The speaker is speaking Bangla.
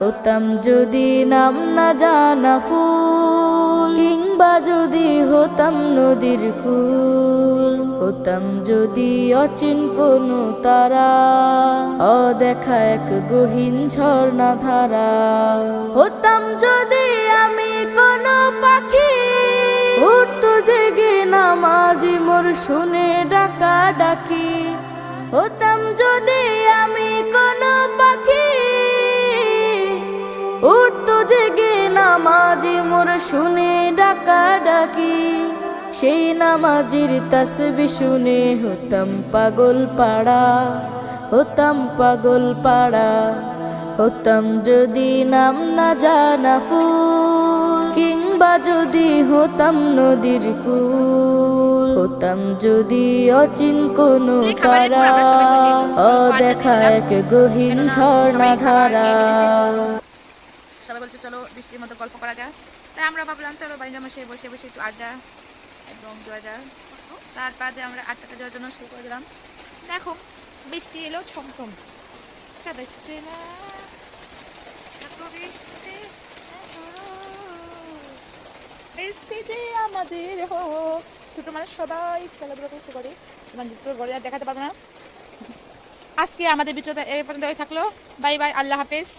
হতাম যদি নাম না জানা ফুল, কিংবা যদি হতাম নদীর কুল, হতাম যদি অচিন কোনো তারা, অদেখা এক গহীন ঝর্ণা ধারা। হতাম যদি আমি কোনো পাখি, উঠতো জেগে নামাজি মোর শুনে ডাকা ডাকি। হতাম যদি আমি কোনো পাখি, উঠতো জেগে নামাজি মোর শুনে ডাকা ডাকি। সেই নামাজির তাসবিহ শুনে হতাম পাগল পাড়া, হতাম পাগল পাড়া। হতাম যদি নাম না জানা ফুল, কিংবা যদি হতাম নদীর কুল, হতাম যদি অচিন কোনো তারা, অদেখা এক গহীন ঝর্ণা ধারা। সবাই বলছে চলো বৃষ্টির মতো গল্প করা যায়, তাই আমরা ভাবলাম চলো বাড়ি জামাসে বসে বসে একটু আড্ডা এবং জয়া। তারপর যে আমরা আড্ডাটা দেওয়ার জন্য শুরু করে দিলাম। দেখো বৃষ্টি এলো ছমছম, বৃষ্টিতে আমাদের ছোট মানুষ সবাই খেলাধুলা করতে পারে, বড় দেখাতে পারবো না। আজকে আমাদের ভিতরে এই পর্যন্ত থাকলো। বাই বাই, আল্লাহ হাফেজ।